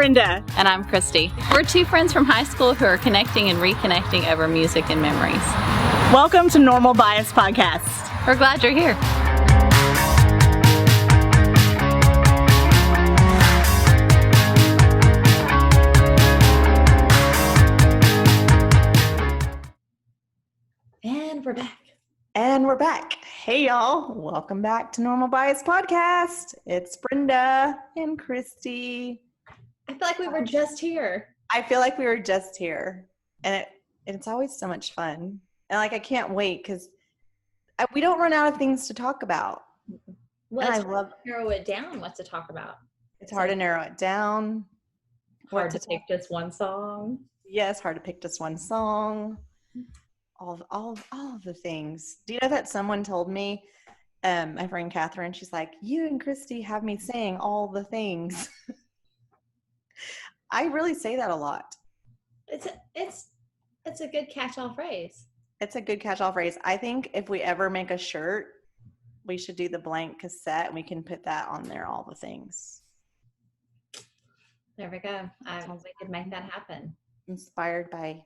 Brenda. And I'm Christy. We're two friends from high school who are connecting and reconnecting over music and memories. Welcome to Normal Bias Podcast. We're glad you're here. And we're back. And we're back. Hey, y'all. Welcome back to Normal Bias Podcast. It's Brenda and Christy. I feel like we were just here. I feel like we were just here. And it's always so much fun. And I can't wait because we don't run out of things to talk about. Well, I love narrow it down what to talk about. It's hard to narrow it down. Hard to pick just one song. Yes, hard to pick just one song. All of the things. Do you know that someone told me, my friend Catherine, she's like, you and Christy have me saying all the things. I really say that a lot. It's a good catch-all phrase. It's a good catch-all phrase. I think if we ever make a shirt, we should do the blank cassette and we can put that on there, all the things. There we go. We could make that happen. Inspired by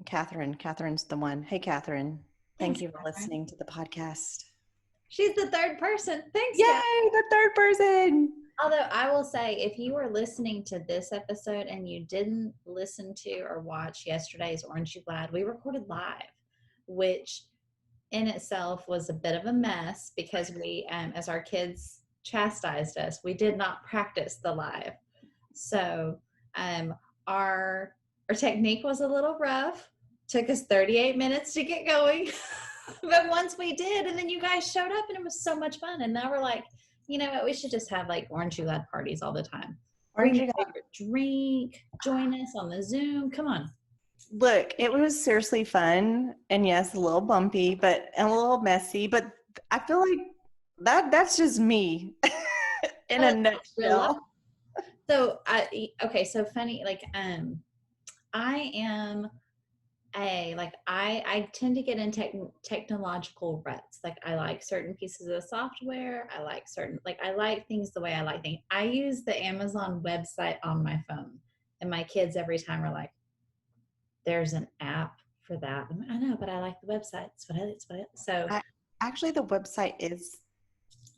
Catherine. Catherine's the one. Hey, Catherine. Thank you for listening to the podcast. She's the third person. Thanks. Yay, Catherine. the third person. Although I will say, if you were listening to this episode and you didn't listen to or watch yesterday's Orange You Glad, we recorded live, which in itself was a bit of a mess because we, as our kids chastised us, we did not practice the live. So our technique was a little rough. Took us 38 minutes to get going. But once we did, and then you guys showed up and it was so much fun. And now we're like, you know what? We should just have Orange You Glad parties all the time. Bring your favorite drink. Join us on the Zoom. Come on. Look, it was seriously fun. And yes, a little bumpy, and a little messy. But I feel like that's just me in a nutshell. So, so funny. I am I tend to get in technological ruts. I like certain pieces of software. I like I like things the way I like things. I use the Amazon website on my phone, and my kids every time are like, there's an app for that. I know, but I like the website. Actually, the website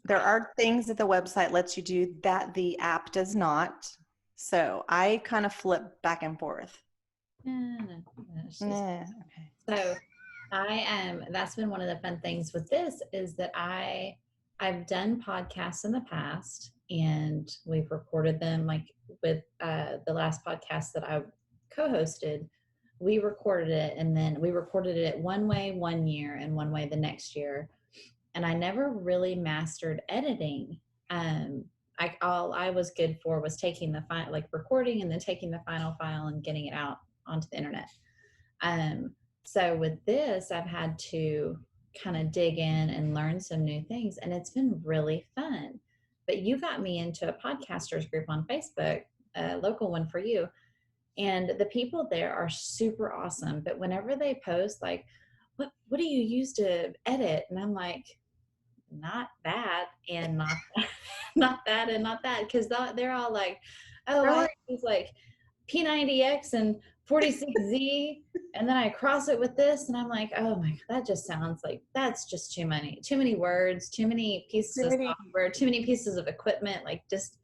there are things that the website lets you do that the app does not. So I kind of flip back and forth. Okay. So that's been one of the fun things with this is that I've done podcasts in the past and we've recorded them with the last podcast that I co-hosted. We recorded it and then we recorded it one way one year and one way the next year. And I never really mastered editing. All I was good for was taking the file, recording and then taking the final file and getting it out onto the internet. So with this, I've had to kind of dig in and learn some new things, and it's been really fun. But you got me into a podcasters group on Facebook, a local one for you, and the people there are super awesome. But whenever they post what do you use to edit? And I'm like, not that and not that, not that and not that, because they're all like, oh, I use P90X and 46Z, and then I cross it with this, and I'm like, oh my God, that just sounds like that's just too many words, too many pieces of software, too many pieces of equipment. Just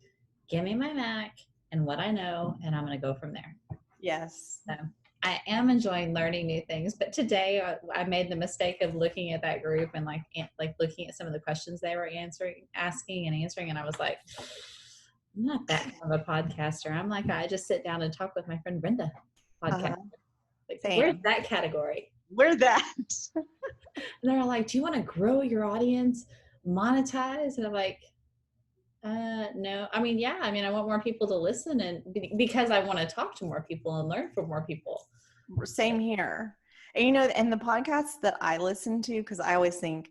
give me my Mac and what I know, and I'm going to go from there. Yes. So I am enjoying learning new things, but today I made the mistake of looking at that group and looking at some of the questions they were asking and answering, and I was like, I'm not that kind of a podcaster. I'm I just sit down and talk with my friend Brenda. Podcast. Where's that category? Where's that? And they're like, do you want to grow your audience, monetize? And I'm like, no. I want more people to listen, and because I want to talk to more people and learn from more people. Same here. And and the podcasts that I listen to, because I always think,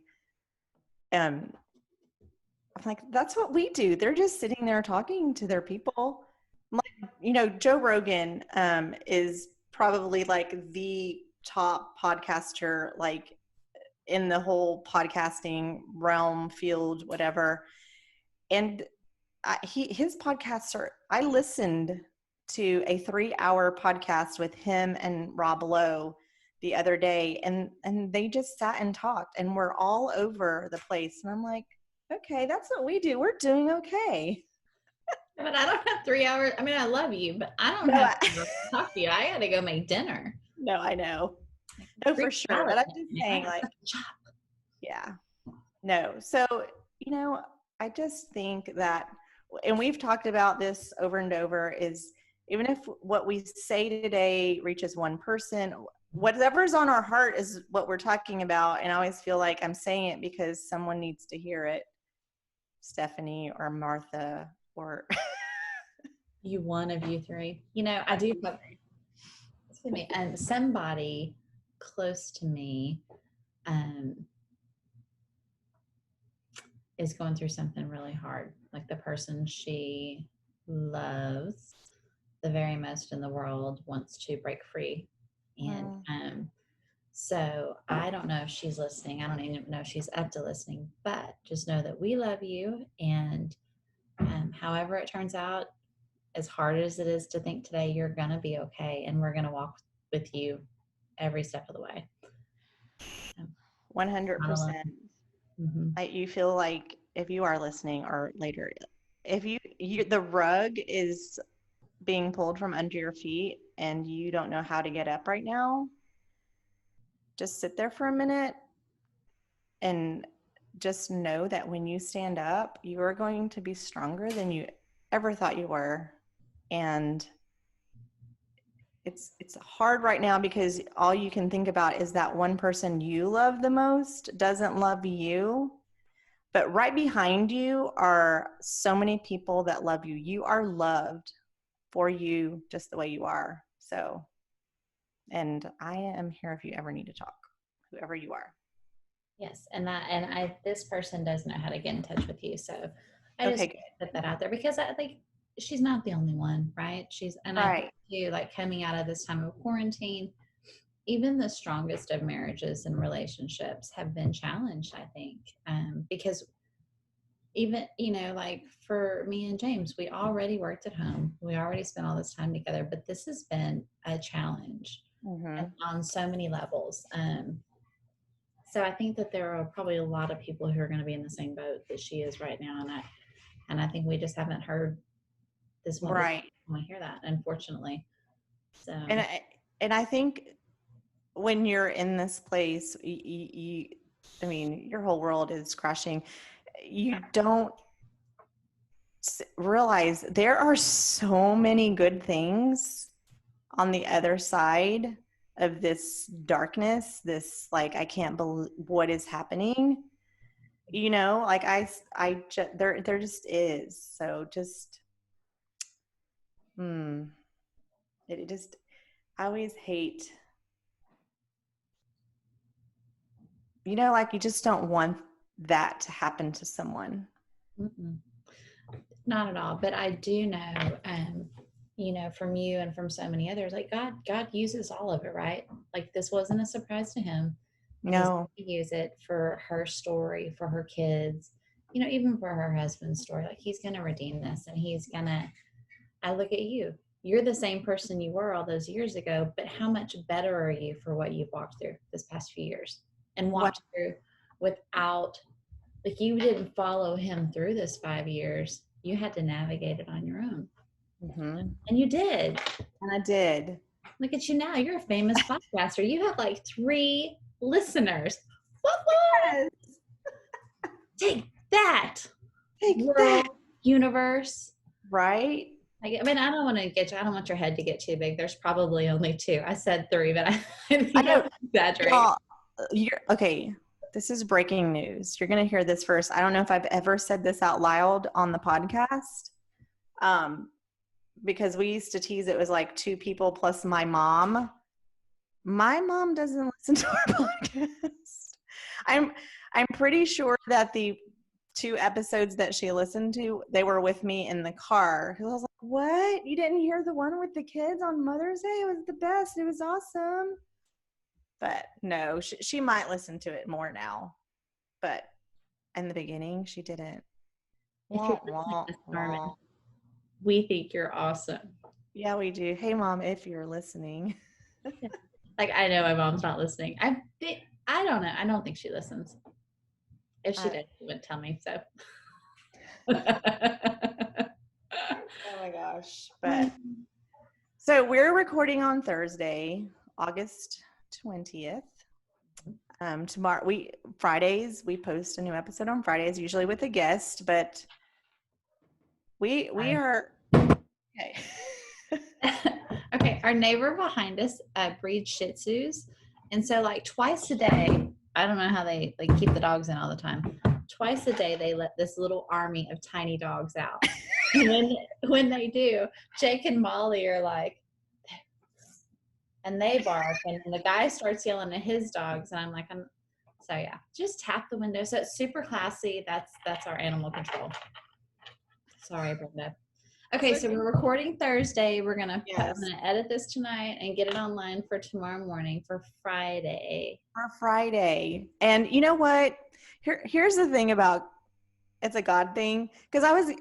I'm like, that's what we do. They're just sitting there talking to their people. Joe Rogan is probably the top podcaster in the whole podcasting realm, field, whatever. And his podcasts I listened to a 3-hour podcast with him and Rob Lowe the other day, and they just sat and talked, and we're all over the place. And I'm like, okay, that's what we do. We're doing okay. But I don't have 3 hours. I mean, I love you, but I don't No, have to talk to you. I got to go make dinner. No, I know. No, for sure. But I'm just saying, like, yeah. No. So, I just think that, and we've talked about this over and over, is even if what we say today reaches one person, whatever's on our heart is what we're talking about. And I always feel like I'm saying it because someone needs to hear it. Stephanie or Martha or you, one of you three. I do have, excuse me, and somebody close to me is going through something really hard. Like the person she loves the very most in the world wants to break free. And so I don't know if she's listening. I don't even know if she's up to listening, but just know that we love you. And however it turns out, as hard as it is to think today, you're going to be okay. And we're going to walk with you every step of the way. 100%. Mm-hmm. You feel like if you are listening or later, if you the rug is being pulled from under your feet and you don't know how to get up right now, just sit there for a minute and just know that when you stand up, you are going to be stronger than you ever thought you were. And it's hard right now because all you can think about is that one person you love the most doesn't love you. But right behind you are so many people that love you. You are loved for you just the way you are. So, and I am here if you ever need to talk, whoever you are. Yes, and this person does know how to get in touch with you. So I just put that out there because I think she's not the only one, right? I think too, like coming out of this time of quarantine, even the strongest of marriages and relationships have been challenged, I think, because even, like for me and James, we already worked at home. We already spent all this time together, but this has been a challenge on so many levels. So I think that there are probably a lot of people who are going to be in the same boat that she is right now. And I think we just haven't heard this one. Right. We hear that, unfortunately. So, and I think when you're in this place, I mean, your whole world is crashing. You don't realize there are so many good things on the other side of this darkness, this, like, I can't believe what is happening, like there just is. So just, it just, I always hate, like you just don't want that to happen to someone. Not at all. But I do know, from you and from so many others, like God uses all of it, right? Like this wasn't a surprise to him. No. He used it for her story, for her kids, even for her husband's story. Like he's going to redeem this, and I look at you. You're the same person you were all those years ago, but how much better are you for what you've walked through this past few years and walked through without, like you didn't follow him through this 5 years. You had to navigate it on your own. And you did. And I did. Look at you now. You're a famous podcaster. You have like 3 listeners. Yes. Take that. World, universe. Right? I don't want your head to get too big. There's probably only 2. I said 3, but I think I exaggerate. Okay. This is breaking news. You're going to hear this first. I don't know if I've ever said this out loud on the podcast. Because we used to tease it was like 2 people plus my mom. My mom doesn't listen to our podcast. I'm pretty sure that the 2 episodes that she listened to, they were with me in the car. I was like, what? You didn't hear the one with the kids on Mother's Day? It was the best. It was awesome. But no, she might listen to it more now. But in the beginning, she didn't. We think you're awesome. Yeah, we do. Hey, Mom, if you're listening. Like, I know my mom's not listening. I don't know. I don't think she listens. If she did, she wouldn't tell me. So. Oh my gosh. But so we're recording on Thursday, August 20th. Tomorrow Fridays we post a new episode on Fridays, usually with a guest, but we are okay. Okay, our neighbor behind us breeds Shih Tzus, and so like twice a day, I don't know how they like keep the dogs in all the time. Twice a day, they let this little army of tiny dogs out. And when they do, Jake and Molly are like, and they bark, and the guy starts yelling at his dogs, and I'm like, so yeah, just tap the window. So it's super classy. That's our animal control. Sorry, Brenda. Okay, so we're recording Thursday. I'm gonna edit this tonight and get it online for tomorrow morning for Friday. For Friday. And you know what? Here's the thing about it's a God thing, because I was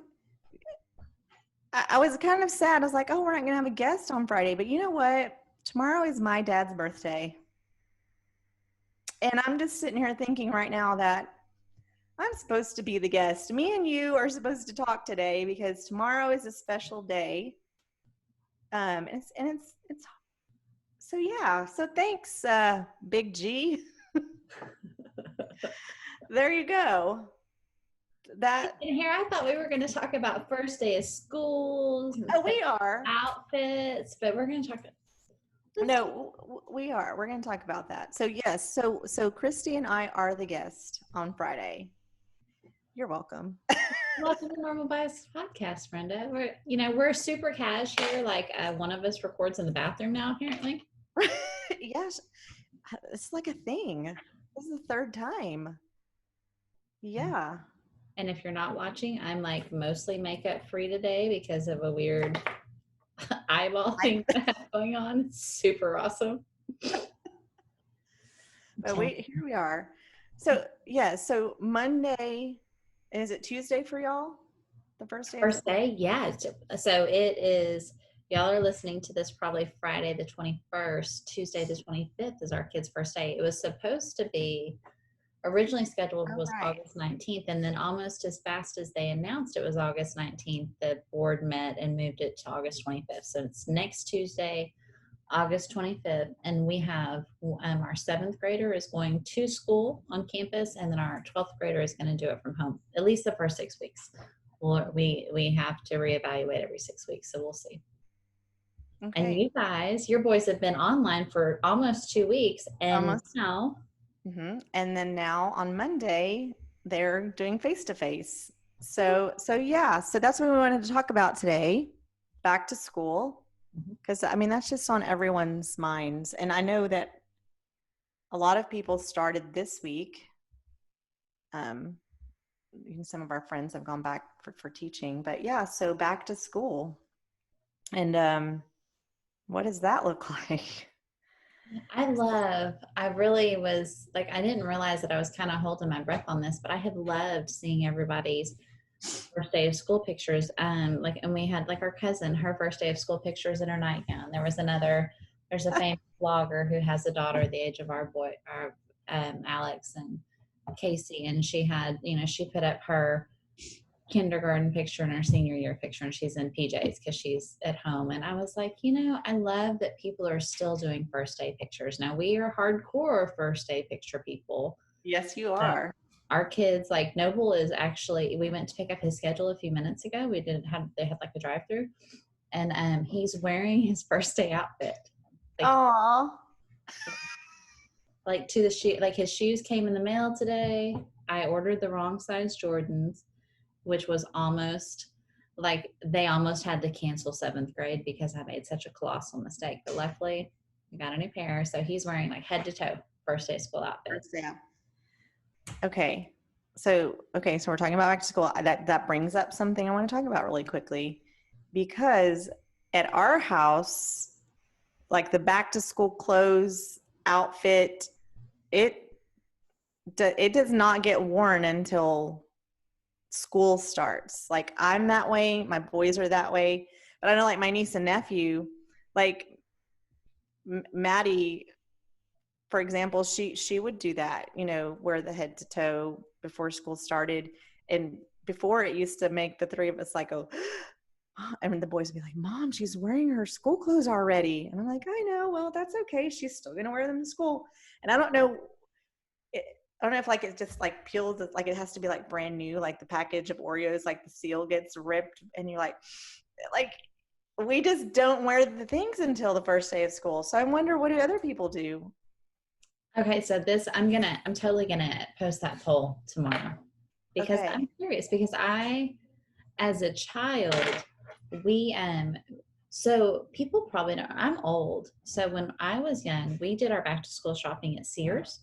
kind of sad. I was like, oh, we're not gonna have a guest on Friday, but you know what? Tomorrow is my dad's birthday. And I'm just sitting here thinking right now that I'm supposed to be the guest. Me and you are supposed to talk today because tomorrow is a special day. It's so yeah. So thanks, Big G. There you go. And here I thought we were going to talk about first day of schools. Oh, we are outfits, but we're going to talk. No, we are. We're going to talk about that. So yes. So Christy and I are the guest on Friday. You're welcome. Welcome to Normal Bias Podcast, Brenda. We're super cash here. Like one of us records in the bathroom now, apparently. Yes, it's like a thing. This is the third time. Yeah. And if you're not watching, I'm like mostly makeup free today because of a weird eyeball thing going on. It's super awesome. But here we are. So yeah. So Monday. Is it Tuesday for y'all? The first day? First day, yeah. So it is, y'all are listening to this probably Friday the 21st. Tuesday the 25th is our kid's first day. It was supposed to be, originally scheduled was August 19th. And then almost as fast as they announced it was August 19th, the board met and moved it to August 25th. So it's next Tuesday, August 25th, and we have our 7th grader is going to school on campus, and then our 12th grader is going to do it from home, at least the first 6 weeks. We have to reevaluate every 6 weeks, so we'll see. Okay. And you guys, your boys have been online for almost 2 weeks, and now. Mm-hmm. And then now on Monday, they're doing face-to-face. So yeah, so that's what we wanted to talk about today, back to school. Because, I mean, that's just on everyone's minds. And I know that a lot of people started this week. Some of our friends have gone back for teaching. But, yeah, so back to school. And what does that look like? I really was, like, I didn't realize that I was kind of holding my breath on this, but I had loved seeing everybody's first day of school pictures. And we had like our cousin, her first day of school pictures in her nightgown. There's a famous blogger who has a daughter the age of our Alex and Casey, and she had, she put up her kindergarten picture and her senior year picture, and she's in PJs because she's at home. And I was like, I love that people are still doing first day pictures. Now we are hardcore first day picture people. Yes, you are. Our kids, like Noble is actually, we went to pick up his schedule a few minutes ago. They had like a drive-through, and he's wearing his first day outfit. Aww. Like to the shoe, like his shoes came in the mail today. I ordered the wrong size Jordans, which was almost like they almost had to cancel 7th grade because I made such a colossal mistake. But luckily, I got a new pair. So he's wearing like head to toe first day school outfit. Yeah. Okay. So we're talking about back to school. That brings up something I want to talk about really quickly, because at our house, like the back to school clothes outfit, it does not get worn until school starts. Like I'm that way. My boys are that way. But I know like my niece and nephew, like Maddie, for example, she would do that, you know, wear the head to toe before school started. And before, it used to make the three of us like go, and the boys would be like, Mom, she's wearing her school clothes already. And I'm like, I know, well, that's okay. She's still going to wear them to school. And I don't know, I don't know if like it just like peels, like it has to be like brand new, like the package of Oreos, like the seal gets ripped and you're like, we just don't wear the things until the first day of school. So I wonder, what do other people do? Okay, so this I'm totally gonna post that poll tomorrow because Okay. I'm curious because as a child, we so people probably know I'm old. So when I was young, we did our back to school shopping at Sears.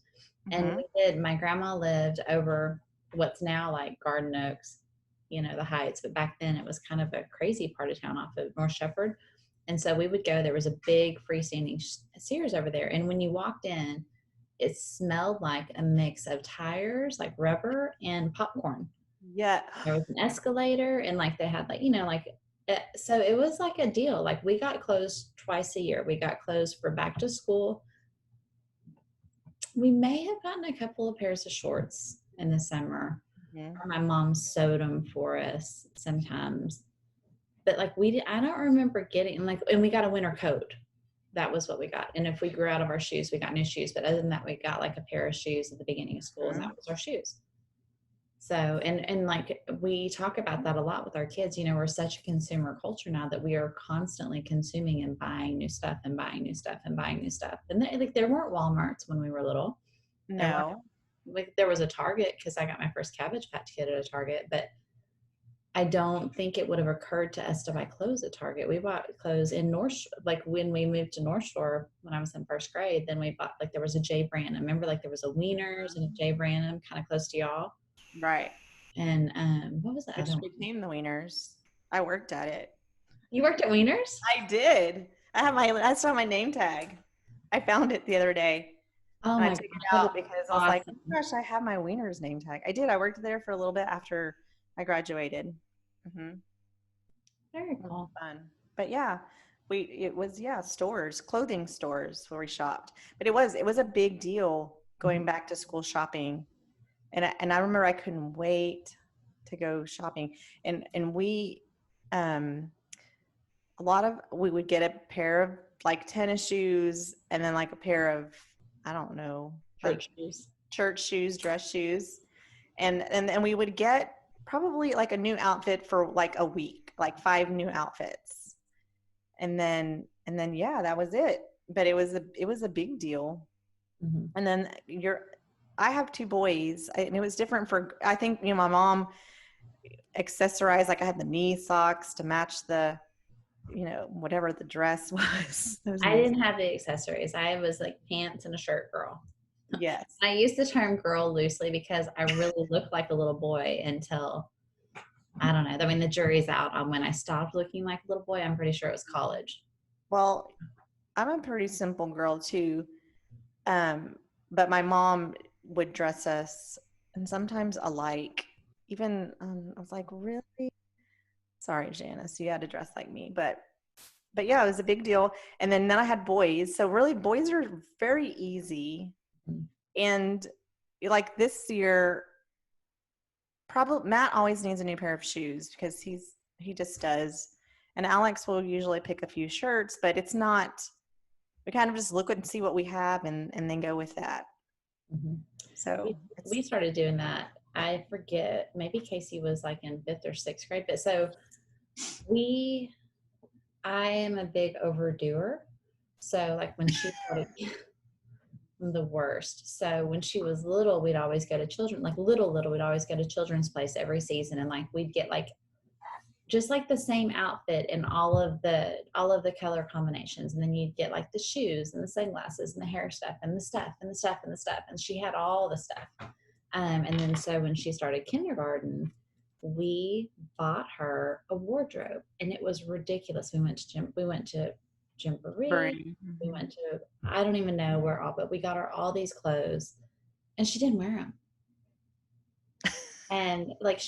And Mm-hmm. my grandma lived over what's now like Garden Oaks, you know, the Heights, but back then it was kind of a crazy part of town off of North Shepherd. And so we would go, there was a big freestanding Sears over there. And when you walked in, it smelled like a mix of tires, like rubber and popcorn. Yeah. There was an escalator and like they had like, you know, like, so it was like a deal. Like we got clothes twice a year. We got clothes for back to school. We may have gotten a couple of pairs of shorts in the summer. Mm-hmm. Or my mom sewed them for us sometimes. But like I don't remember getting like, and we got a winter coat. That was what we got. And if we grew out of our shoes, we got new shoes. But other than that, we got like a pair of shoes at the beginning of school, and that was our shoes. So, and like we talk about that a lot with our kids. You know, we're such a consumer culture now that we are constantly consuming and buying new stuff and buying new stuff and buying new stuff. And like there weren't Walmarts when we were little. There weren't, No. like there was a Target because I got my first Cabbage Patch Kid at a Target, but I don't think it would have occurred to us to buy clothes at Target. We bought clothes in North, like when we moved to North Shore when I was in first grade, then we bought, like there was a J Brand. I remember like there was a Wieners and a J Brand kind of close to y'all. Right. And what was the Which other one? became the Wieners. I worked at it. You worked at Wieners? I did. I still have my name tag. I found it the other day. Oh And I my took gosh, it that out is because I was like, awesome. oh gosh, I have my Wieners name tag. I did. I worked there for a little bit after I graduated. Mm-hmm. Very cool. Fun. But yeah, it was stores, clothing stores where we shopped. But it was a big deal going back to school shopping. And I remember I couldn't wait to go shopping. And we would get a pair of like tennis shoes and then like a pair of, I don't know, like Church shoes. church shoes, dress shoes. And we would get probably like a new outfit for like a week, like 5 new outfits. And then yeah, that was it. But it was a big deal. Mm-hmm. And then I have 2 boys, and it was different for, I think, my mom accessorized, like I had the knee socks to match the, whatever the dress was. I didn't have the accessories. I was like pants and a shirt girl. Yes. I use the term girl loosely because I really looked like a little boy until, I don't know. I mean, the jury's out on when I stopped looking like a little boy. I'm pretty sure it was college. Well, I'm a pretty simple girl too. But my mom would dress us, and sometimes alike. Even I was like, really? Sorry, Janice, you had to dress like me. But yeah, it was a big deal. And then I had boys. So really, boys are very easy. And like this year, probably Matt always needs a new pair of shoes because he just does. And Alex will usually pick a few shirts, but it's not. We kind of just look and see what we have and then go with that. Mm-hmm. So we started doing that. I forget, maybe Casey was like in 5th or 6th grade, but so I am a big overdoer. So like when she started, I'm the worst. So when she was little, we'd always go to we'd always go to Children's Place every season. And like, we'd get like, just like the same outfit in all of the color combinations. And then you'd get like the shoes and the sunglasses and the hair stuff and the stuff and the stuff and the stuff. And she had all the stuff. And then so when she started kindergarten, we bought her a wardrobe and it was ridiculous. We went to Gymboree. We went to, I don't even know where all, but we got her all these clothes and she didn't wear them. And like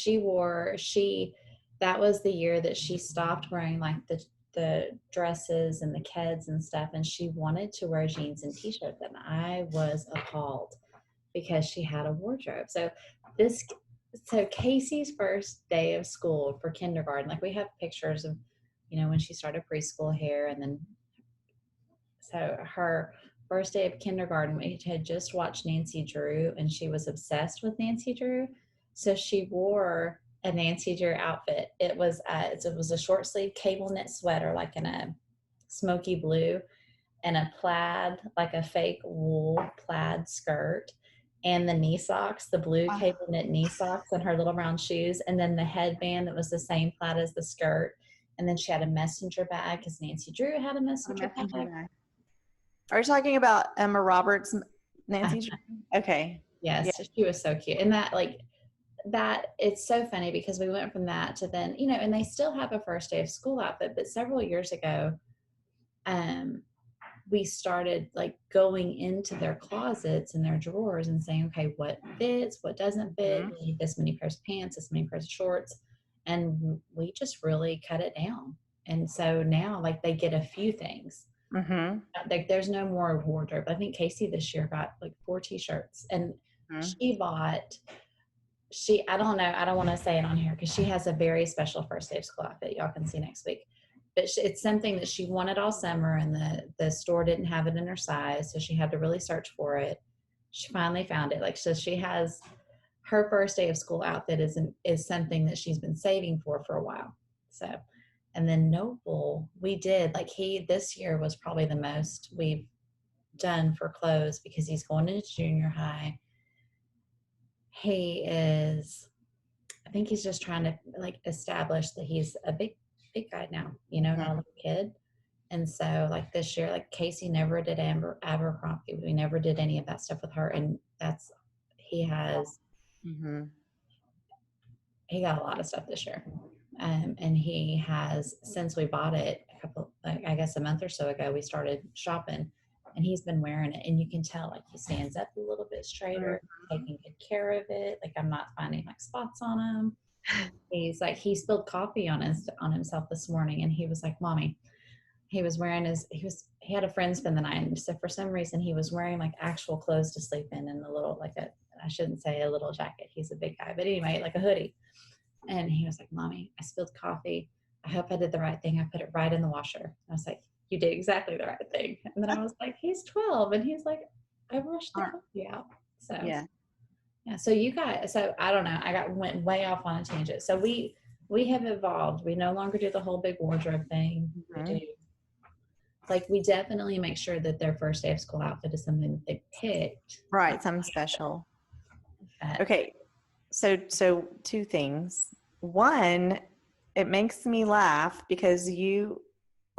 that was the year that she stopped wearing like the dresses and the kids and stuff, and she wanted to wear jeans and t-shirts, and I was appalled because she had a wardrobe. So Casey's first day of school for kindergarten, like we have pictures of, when she started preschool here, and then so her first day of kindergarten, we had just watched Nancy Drew, and she was obsessed with Nancy Drew. So she wore a Nancy Drew outfit. It was a short sleeve cable knit sweater, like in a smoky blue, and a plaid, like a fake wool plaid skirt, and the knee socks, the blue cable knit knee socks, and her little round shoes, and then the headband that was the same plaid as the skirt. And then she had a messenger bag because Nancy Drew had a messenger bag. Are you talking about Emma Roberts, Nancy Drew? Okay. Yes, yeah. She was so cute. And that it's so funny because we went from that to then, and they still have a first day of school outfit, but several years ago, we started like going into their closets and their drawers and saying, okay, what fits, what doesn't fit, Mm-hmm. we need this many pairs of pants, this many pairs of shorts. And we just really cut it down. And so now like they get a few things. Mm-hmm. Like there's no more wardrobe. I think Casey this year got like 4 t-shirts, and she bought, I don't know, I don't want to say it on here because she has a very special first day of school outfit y'all can see next week. But it's something that she wanted all summer, and the store didn't have it in her size, so she had to really search for it. She finally found it. Like, so she has her first day of school outfit is something that she's been saving for a while. So, and then Noble, we did like this year was probably the most we've done for clothes because he's going into junior high. I think he's just trying to like establish that he's a big guy now, not a little kid. And so like this year, like Casey never did Abercrombie. We never did any of that stuff with her. And he got a lot of stuff this year. And he has, since we bought it a month or so ago, we started shopping, and he's been wearing it. And you can tell like he stands up a little bit straighter, taking good care of it. Like I'm not finding like spots on him. He's like, he spilled coffee on himself this morning, and he was like, Mommy, he was wearing he had a friend spend the night, and so for some reason he was wearing like actual clothes to sleep in, and I shouldn't say a little jacket, he's a big guy, but anyway, like a hoodie. And he was like, Mommy, I spilled coffee. I hope I did the right thing. I put it right in the washer. I was like, you did exactly the right thing. And then I was like, he's 12, and he's like, I washed the coffee out. So yeah. So you guys, so I don't know. Went way off on a tangent. So we have evolved. We no longer do the whole big wardrobe thing. We definitely make sure that their first day of school outfit is something that they picked. Right, something special. Okay, so 2 things. One, it makes me laugh because you're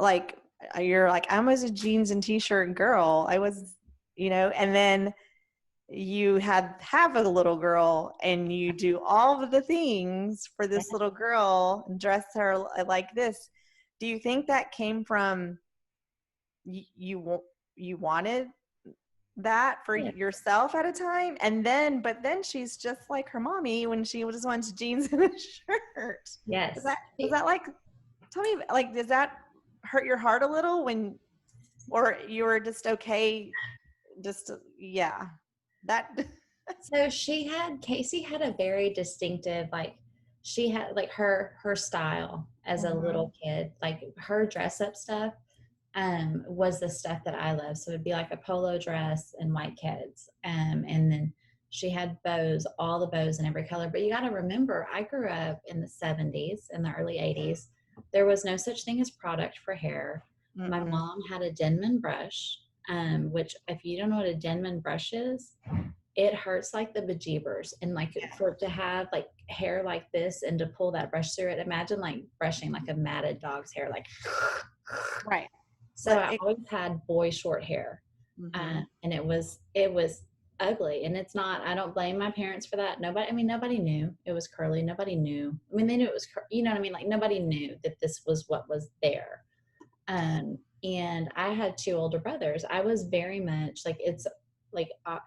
like, I was a jeans and t-shirt girl. I was, and then you have a little girl, and you do all of the things for this little girl and dress her like this. Do you think that came from you wanted that for yourself at a time, but then she's just like her mommy when she just wants jeans and a shirt? Yes. Does that like, tell me, like, does that hurt your heart a little or you were just okay, that So Casey had a very distinctive, she had like her style as a little kid, like her dress up stuff was the stuff that I love. So it'd be like a polo dress and white kids. And then she had bows, all the bows in every color. But you got to remember, I grew up in the 70s and the early 80s. There was no such thing as product for hair. Mm-hmm. My mom had a Denman brush, which if you don't know what a Denman brush is, it hurts like the bejeebers. And for it to have like hair like this and to pull that brush through it, imagine like brushing like a matted dog's hair, like right. So I always had boy short hair, and it was ugly. And it's not, I don't blame my parents for that. Nobody knew it was curly. Nobody knew. They knew it was, you know what I mean? Like nobody knew that this was what was there. And I had 2 older brothers. I was very much like, it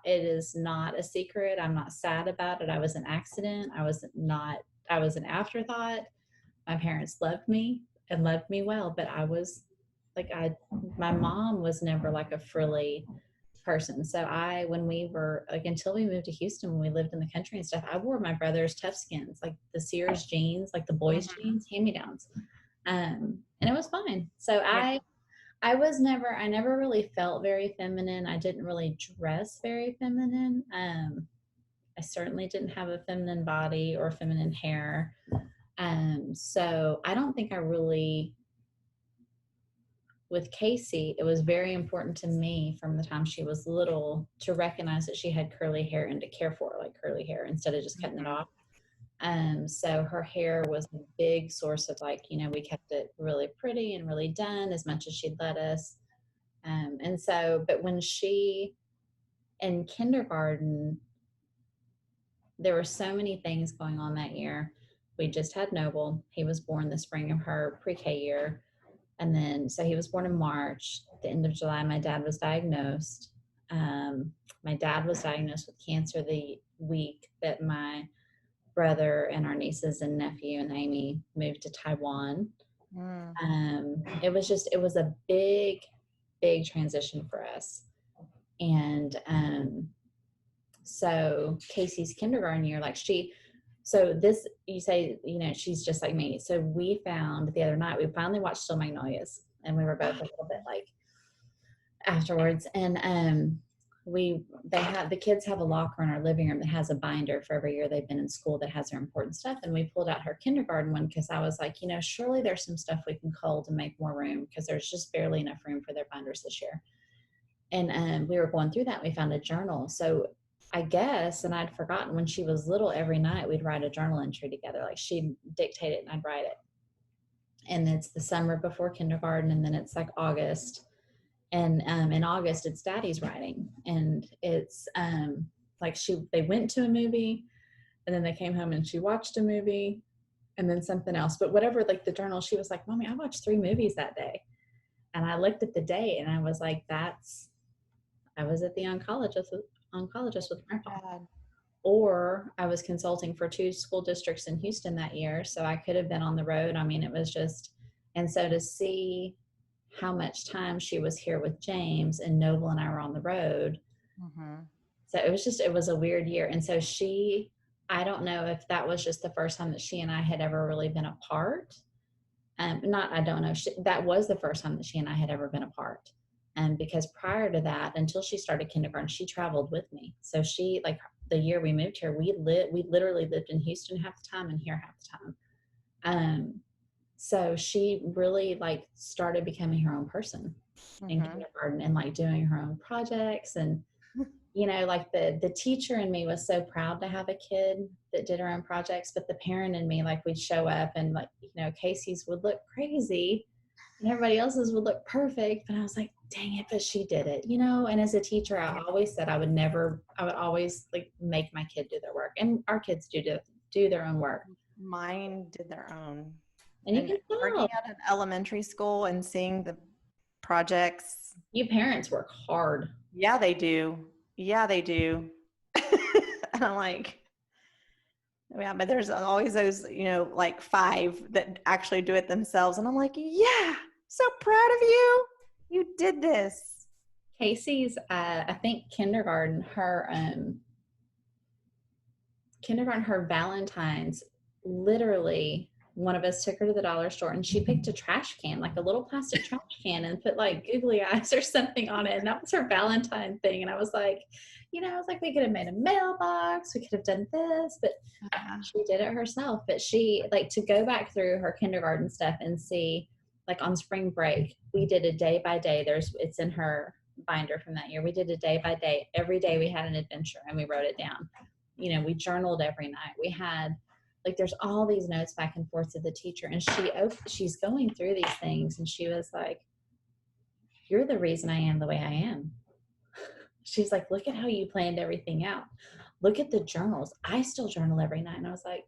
is not a secret. I'm not sad about it. I was an accident. I was an afterthought. My parents loved me. and loved me well, but I was like, my mom was never like a frilly person. So when we were like, until we moved to Houston, when we lived in the country and stuff, I wore my brother's Tough Skins, like the Sears jeans, like the boys jeans, hand-me-downs. And it was fine. So Yeah. I never really felt very feminine. I didn't really dress very feminine. I certainly didn't have a feminine body or feminine hair. So I don't think I really, with Casey, it was very important to me from the time she was little to recognize that she had curly hair and to care for her like curly hair instead of just cutting it off. So her hair was a big source of like, we kept it really pretty and really done as much as she'd let us. But when in kindergarten, there were so many things going on that year. We just had Noble. He was born the spring of her pre-K year. And then, so he was born in March. At the end of July, my dad was diagnosed. My dad was diagnosed with cancer the week that my brother and our nieces and nephew and Amy moved to Taiwan. It was a big, big transition for us. And so Casey's kindergarten year, you say, she's just like me. So we found the other night, we finally watched Still Magnolias, and we were both a little bit like afterwards. And the kids have a locker in our living room that has a binder for every year they've been in school that has their important stuff. And we pulled out her kindergarten one because I was like, surely there's some stuff we can cull to make more room because there's just barely enough room for their binders this year. And we were going through that. And we found a journal. So I guess, and I'd forgotten, when she was little, every night we'd write a journal entry together. Like she'd dictate it and I'd write it. And it's the summer before kindergarten, and then it's like August. And in August, it's Daddy's writing. And it's they went to a movie, and then they came home and she watched a movie, and then something else. But whatever, like the journal, she was like, Mommy, I watched 3 movies that day. And I looked at the date and I was like, I was at the oncologist with Grandpa. Or I was consulting for 2 school districts in Houston that year. So I could have been on the road. I mean, it was just, and so to see how much time she was here with James and Noble and I were on the road. So it was a weird year. And so I don't know if that was just the first time that she and I had ever really been apart. I don't know. That was the first time that she and I had ever been apart. Because prior to that, until she started kindergarten, she traveled with me. So she, like the year we moved here, we literally lived in Houston half the time and here half the time. So she really like started becoming her own person in kindergarten and like doing her own projects. And, like the teacher in me was so proud to have a kid that did her own projects, but the parent in me, like we'd show up and like, Casey's would look crazy and everybody else's would look perfect. But I was like, dang it, but she did it, and as a teacher, I always said I would always like make my kid do their work, and our kids do their own work. Mine did their own. And you can tell. Working at an elementary school and seeing the projects. You parents work hard. Yeah, they do. And I'm like, yeah, but there's always those, like 5 that actually do it themselves. And I'm like, yeah, so proud of you. You did this. Casey's, I think kindergarten, her Valentine's, literally one of us took her to the dollar store and she picked a trash can, like a little plastic trash can, and put like googly eyes or something on it. And that was her Valentine thing. And I was like, we could have made a mailbox. We could have done this, but she did it herself. But she, like, to go back through her kindergarten stuff and see, like on spring break, we did a day by day. It's in her binder from that year. We did a day by day. Every day we had an adventure and we wrote it down. We journaled every night. We had, like, there's all these notes back and forth to the teacher, and she's going through these things, and she was like, you're the reason I am the way I am. She's like, look at how you planned everything out. Look at the journals. I still journal every night. And I was like,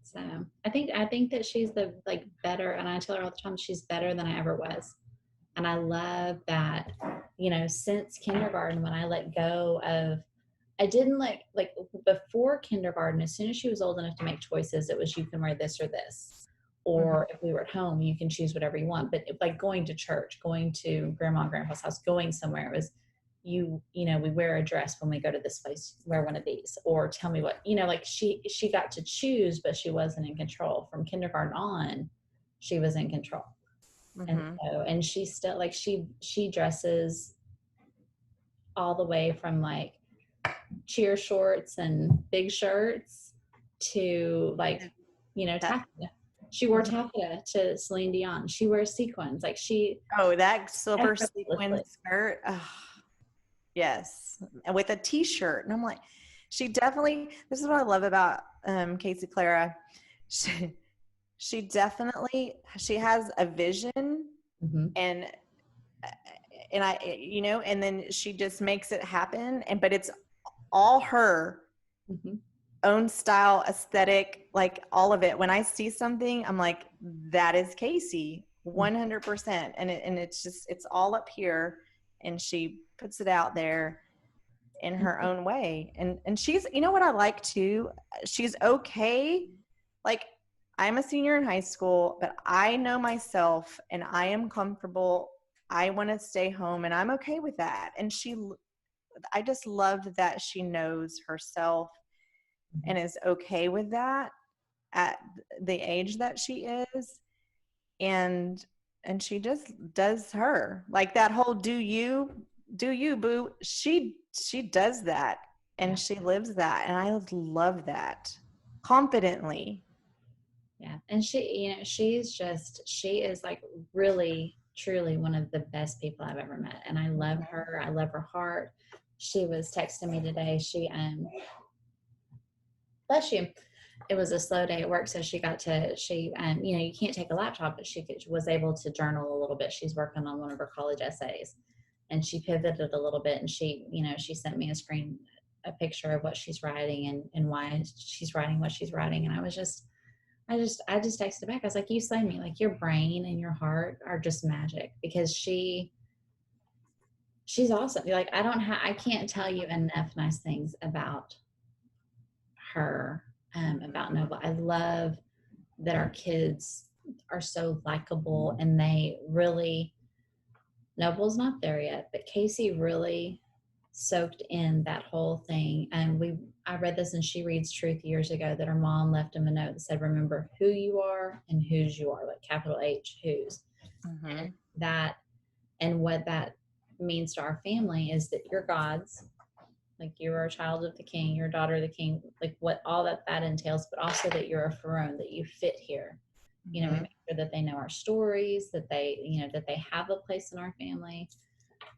so I think that she's the like better, and I tell her all the time, she's better than I ever was. And I love that, since kindergarten, when I let go of, I didn't like before kindergarten, as soon as she was old enough to make choices, it was, you can wear this or this. or if we were at home, you can choose whatever you want. But like going to church, going to grandma and grandpa's house, going somewhere, it was you know, we wear a dress when we go to this place, wear one of these, or tell me what, you know, like she got to choose, but she wasn't in control. From kindergarten on, she was in control. And so, and she still, like, she dresses all the way from like cheer shorts and big shirts to like, you know, taffeta. She wore taffeta to Celine Dion. She wears sequins. Like that silver sequin skirt. Oh, yes. And with a t-shirt. And I'm like, she definitely, this is what I love about Casey Clara. She definitely, she has a vision, and I, you know, and then she just makes it happen. And, but it's all her own style, aesthetic, like all of it. When I see something, I'm like, that is Casey 100%. And it's just, it's all up here, and she puts it out there in her own way. And she's, you know what I like too? She's okay. Like, I'm a senior in high school, but I know myself and I am comfortable. I want to stay home, and I'm okay with that. And I just loved that she knows herself and is okay with that at the age that she is. And she just does her, like that whole do you boo. She does that, and she lives that. And I love that confidently. Yeah. And she, you know, she is like really, truly one of the best people I've ever met. And I love her. I love her heart. She was texting me today. Bless you. It was a slow day at work. So you know, you can't take a laptop, but she was able to journal a little bit. She's working on one of her college essays, and she pivoted a little bit, and she, you know, she sent me a picture of what she's writing and why she's writing what she's writing. And I just texted back. I was like, you slay me. Like, your brain and your heart are just magic, because she's awesome. Like, I can't tell you enough nice things about her, about Noble. I love that our kids are so likable, and they really, Noble's not there yet, but Casey really soaked in that whole thing. And I read this in She Reads Truth years ago, that her mom left him a note that said, remember who you are and whose you are, like capital H, whose. And what that means to our family is that you're God's, like you're a child of the King, you're a daughter of the King, like what all that entails, but also that you're a Pharaoh, that you fit here. You know, we make sure that they know our stories, that they, you know, that they have a place in our family.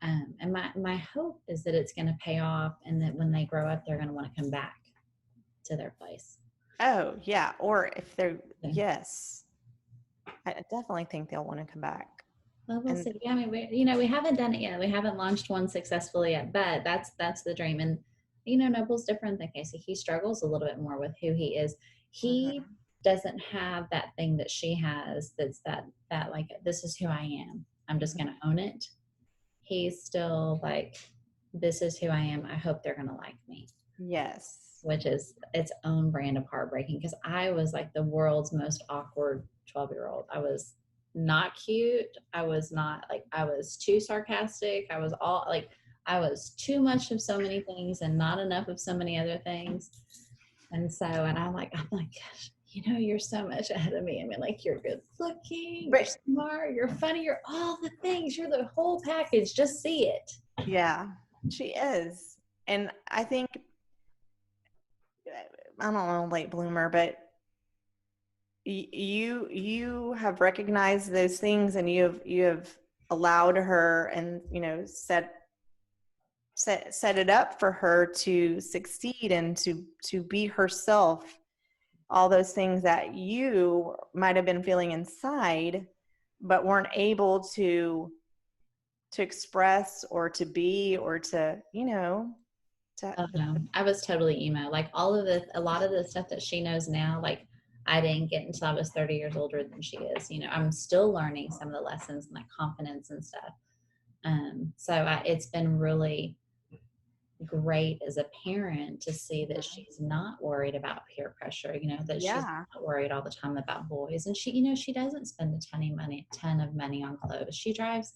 And my hope is that it's going to pay off, and that when they grow up, they're going to want to come back to their place. Oh, yeah. Or if they're, yes, I definitely think they'll want to come back. Well, we'll see. I mean, we haven't done it yet. We haven't launched one successfully yet, but that's the dream. And, you know, Noble's different than Casey. He struggles a little bit more with who he is. He doesn't have that thing that she has. That's that like, this is who I am. I'm just going to own it. He's still like, this is who I am. I hope they're going to like me. Yes. Which is its own brand of heartbreaking, because I was like the world's most awkward 12-year-old. I was not cute. I was too sarcastic. I was too much of so many things and not enough of so many other things. And I'm like, gosh, you know, you're so much ahead of me. I mean, like, you're good looking, you're smart, you're funny, you're all the things, you're the whole package. Just see it. Yeah, she is. And I think, I don't know, late bloomer, but you have recognized those things, and you have allowed her, and, you know, set it up for her to succeed and to be herself. All those things that you might have been feeling inside, but weren't able to express or to be, or to, you know, Oh, no. I was totally emo. Like a lot of the stuff that she knows now, like I didn't get until I was 30 years older than she is. You know, I'm still learning some of the lessons and like confidence and stuff. So it's been really, great as a parent to see that she's not worried about peer pressure, that she's Yeah. not worried all the time about boys. And she doesn't spend a ton of money on clothes. She drives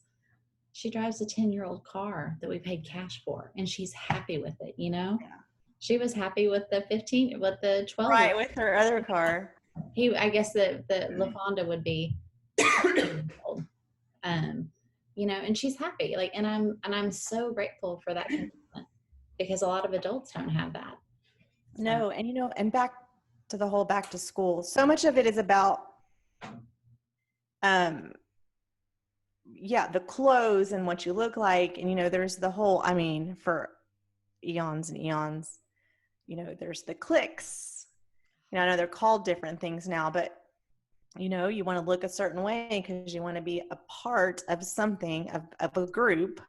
a 10-year-old car that we paid cash for, and she's happy with it. Yeah. She was happy with the 12 year Right, with her other car. I guess the LaFonda would be old. And she's happy. And I'm so grateful for that commitment, because a lot of adults don't have that. So, No, and back to the whole back to school. So much of it is about the clothes and what you look like. And there's the whole, for eons and eons, there's the cliques. I know they're called different things now, but you want to look a certain way because you want to be a part of something, of a group.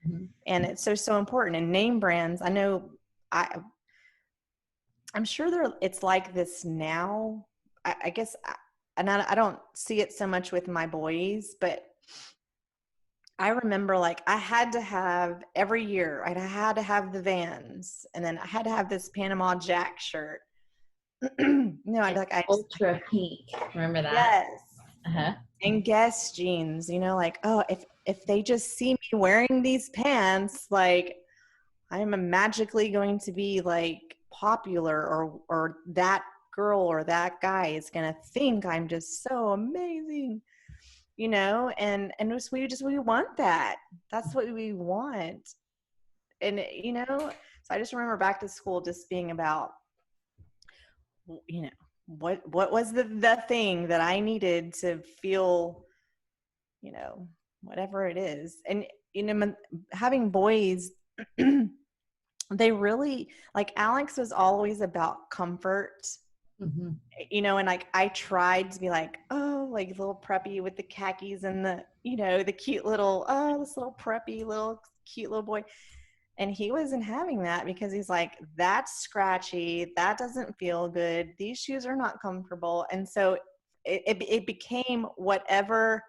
mhm. And it's so important. And name brands, I know I'm sure it's like this now. I guess, and I don't see it so much with my boys, but I remember I had to have every year, right? I had to have the Vans, and then I had to have this Panama Jack shirt. I'd be like, Ultra pink. Remember that? yes. Uh-huh. And Guess jeans, oh, if they just see me wearing these pants, I'm magically going to be popular, or that girl or that guy is going to think I'm just so amazing, and we want that. That's what we want. And, so I just remember back to school just being about, what was the thing that I needed to feel, whatever it is. And, having boys, they really, Alex was always about comfort, Mm-hmm. and I tried to be little preppy with the khakis and the cute little, this little preppy little cute little boy. And he wasn't having that, because he's like, that's scratchy, that doesn't feel good, these shoes are not comfortable. And so it became whatever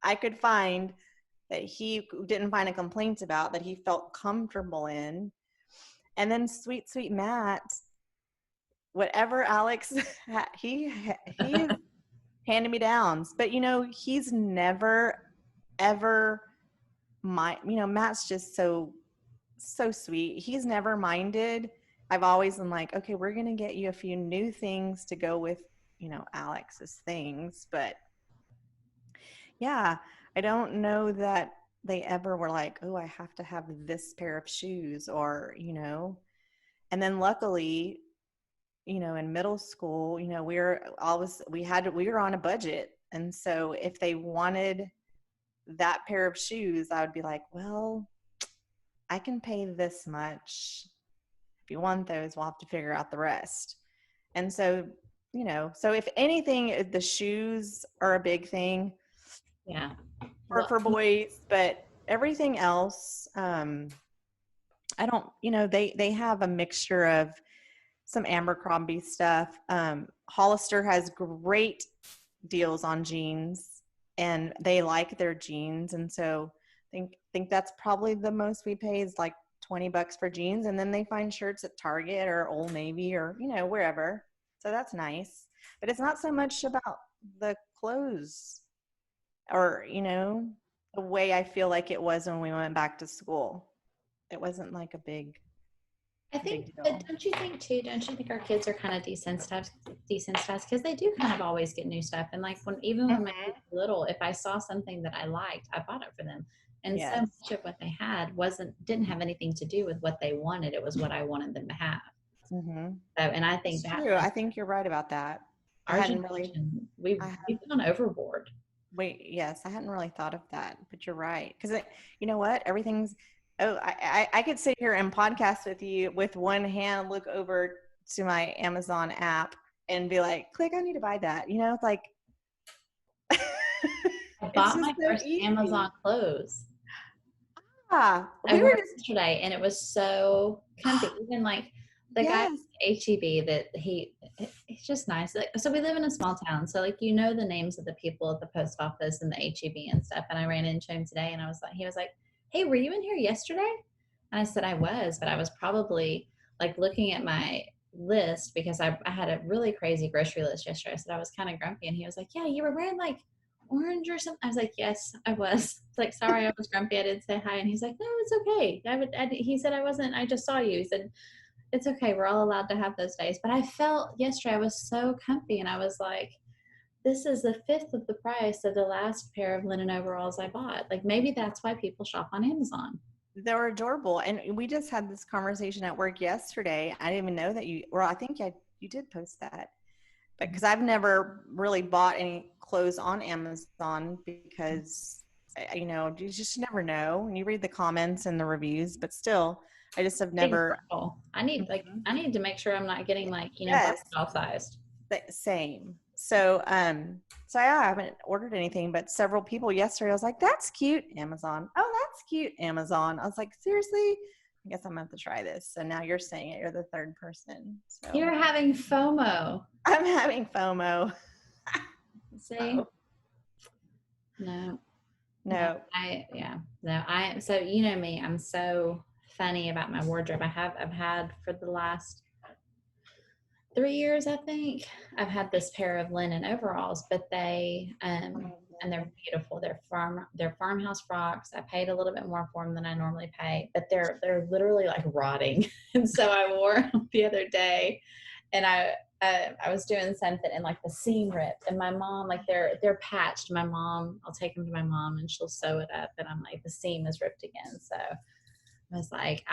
I could find that he didn't find a complaint about, that he felt comfortable in. And then sweet Matt, whatever Alex he is handed me downs, but he's never ever Matt's just so sweet. He's never minded. I've always been like, okay, we're gonna get you a few new things to go with Alex's things. But yeah, I don't know that they ever were like, oh, I have to have this pair of shoes, or and then luckily, in middle school, we were on a budget. And so if they wanted that pair of shoes, I would be like, well, I can pay this much. If you want those, we'll have to figure out the rest. And so, so if anything, the shoes are a big thing. Yeah. For boys, but everything else, I don't, they have a mixture of some Abercrombie stuff. Hollister has great deals on jeans, and they like their jeans. And so think that's probably the most we pay, is $20 for jeans. And then they find shirts at Target or Old Navy or, wherever. So that's nice. But it's not so much about the clothes, or, the way I feel like it was when we went back to school. It wasn't a big think, deal. but don't you think our kids are kind of desensitized, because they do kind of always get new stuff. And when my kids were little, if I saw something that I liked, I bought it for them. And Yes. so much of what they had didn't have anything to do with what they wanted. It was what I wanted them to have. Mm-hmm. So, and I think that's true. I think you're right about that. I hadn't really, we've gone overboard. yes, I hadn't really thought of that, but you're right. Because you know what? Everything's, I could sit here and podcast with you with one hand, look over to my Amazon app and be like, click, I need to buy that. It's like, I bought my first Amazon clothes. I wore it yesterday, and it was so comfy. Even the guy at H-E-B, he's just nice. So we live in a small town, so the names of the people at the post office and the H-E-B and stuff. And I ran into him today, and he was like, "Hey, were you in here yesterday?" And I said, I was, but I was probably like looking at my list because I had a really crazy grocery list yesterday. I said I was kind of grumpy. And he was like, yeah, you were wearing like orange or something. I was like, yes, I was. It's like, sorry, I was grumpy. I didn't say hi. And he's like, no, it's okay. He said, I wasn't, I just saw you. He said, it's okay. We're all allowed to have those days. But I felt yesterday I was so comfy and I was like, this is the fifth of the price of the last pair of linen overalls I bought. Like maybe that's why people shop on Amazon. They're adorable. And we just had this conversation at work yesterday. I didn't even know that I think you did post that. But because I've never really bought any clothes on Amazon because, you just never know. And you read the comments and the reviews, but still, I just have never. I need to make sure I'm not getting Yes, sized. same. So yeah, I haven't ordered anything, but several people yesterday, I was like, that's cute, Amazon. Oh, that's cute, Amazon. I was like, seriously? I guess I'm going to have to try this. So now you're saying it. You're the third person. So you're having FOMO. I'm having FOMO. See? Oh. No. So you know me, I'm so funny about my wardrobe. I've had for the last 3 years, I think. I've had this pair of linen overalls, but they and they're beautiful. They're farmhouse frocks. I paid a little bit more for them than I normally pay, but they're literally like rotting. And so I wore them the other day, and I was doing something and like the seam ripped, and my mom, like they're patched. My mom, I'll take them to my mom and she'll sew it up, and I'm like, the seam is ripped again. So I was like,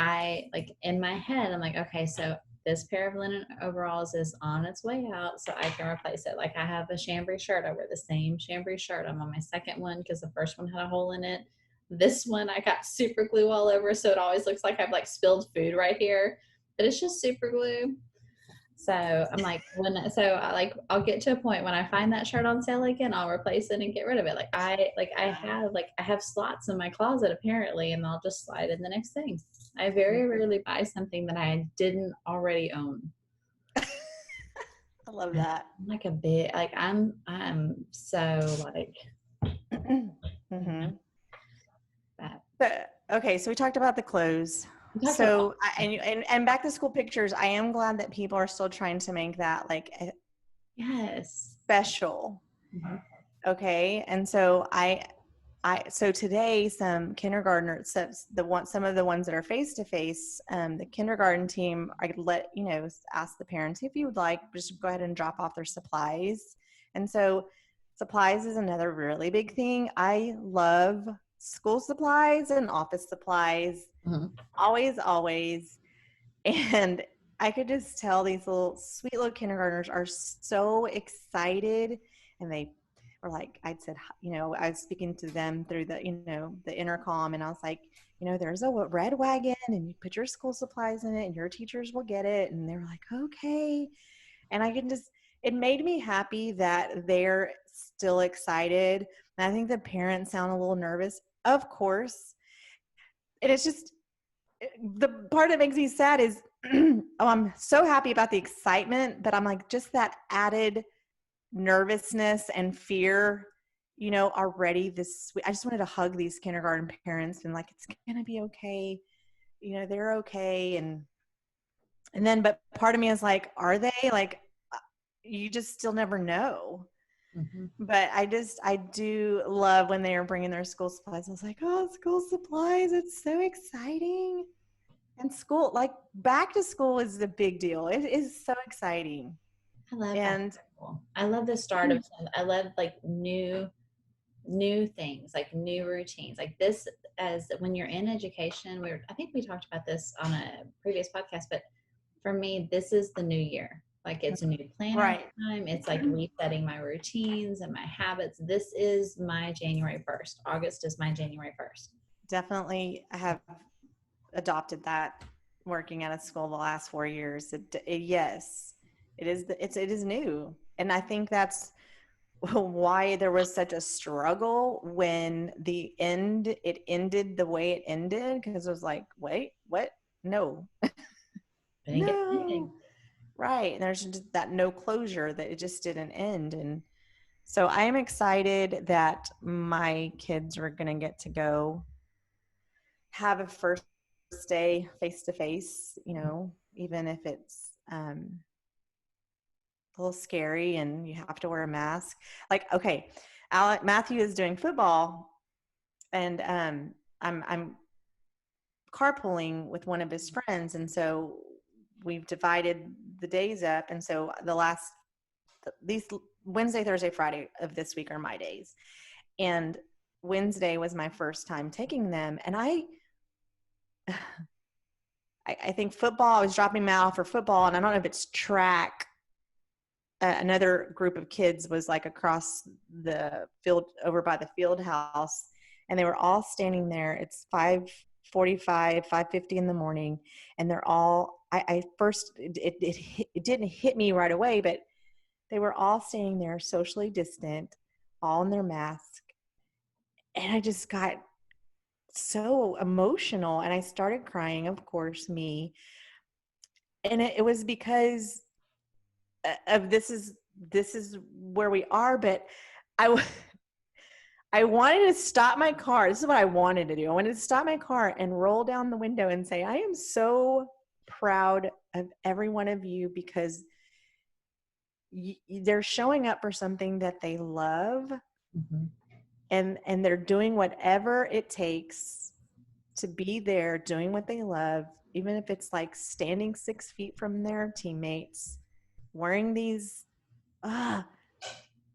in my head, I'm like, okay, so this pair of linen overalls is on its way out, so I can replace it. Like I have a chambray shirt. I wear the same chambray shirt. I'm on my second one because the first one had a hole in it. This one I got super glue all over, so it always looks like I've like spilled food right here, but it's just super glue. So I'm like, I'll get to a point when I find that shirt on sale again, I'll replace it and get rid of it. I have slots in my closet apparently, and I'll just slide in the next thing. I very rarely buy something that I didn't already own. I love that. I'm so like. Mm-hmm. Okay, so we talked about the clothes. So and back to school pictures, I am glad that people are still trying to make that like special. Mm-hmm. Okay, and so so today some kindergartners, some of the ones that are face to face, the kindergarten team, I could ask the parents if you would like, just go ahead and drop off their supplies. And so supplies is another really big thing. I love school supplies and office supplies. Mm-hmm. Always. And I could just tell these sweet little kindergartners are so excited, and they were like, I was speaking to them through the intercom, and I was like, there's a red wagon and you put your school supplies in it and your teachers will get it. And they were like, okay. And it made me happy that they're still excited. And I think the parents sound a little nervous, of course. And it's just, the part that makes me sad is, I'm so happy about the excitement, but I'm like, just that added nervousness and fear, already I just wanted to hug these kindergarten parents and like, it's going to be okay. They're okay. And then, but part of me is like, are they? Like, you just still never know. Mm-hmm. But I do love when they are bringing their school supplies. I was like, oh, school supplies. It's so exciting. And school, like back to school is a big deal. It is so exciting. I love the start of, I love like new things, like new routines like this. As when you're in education, I think we talked about this on a previous podcast, but for me, this is the new year. Like it's a new planner time. It's like resetting my routines and my habits. This is my January 1st. August is my January 1st. Definitely, I have adopted that working at a school the last 4 years. Yes, it is new. And I think that's why there was such a struggle when it ended the way it ended, because it was like, wait, what? No. No. Right. And there's just that no closure, that it just didn't end. And so I am excited that my kids are going to get to go have a first day face to face, even if it's a little scary and you have to wear a mask. Like, okay, Matthew is doing football, and I'm carpooling with one of his friends, and so we've divided the days up, and so these Wednesday, Thursday, Friday of this week are my days, and Wednesday was my first time taking them, and I think football, I was dropping them off for football, and I don't know if it's track. Another group of kids was like across the field over by the field house, and they were all standing there. It's 5:45, 5:50 in the morning, and they're all, I first, it didn't hit me right away, but they were all standing there socially distant, all in their mask. And I just got so emotional, and I started crying, of course, me. And it was because of this is where we are, but I I wanted to stop my car. This is what I wanted to do. I wanted to stop my car and roll down the window and say, I am so proud of every one of you, because they're showing up for something that they love, Mm-hmm. and they're doing whatever it takes to be there doing what they love, even if it's like standing 6 feet from their teammates, wearing these, I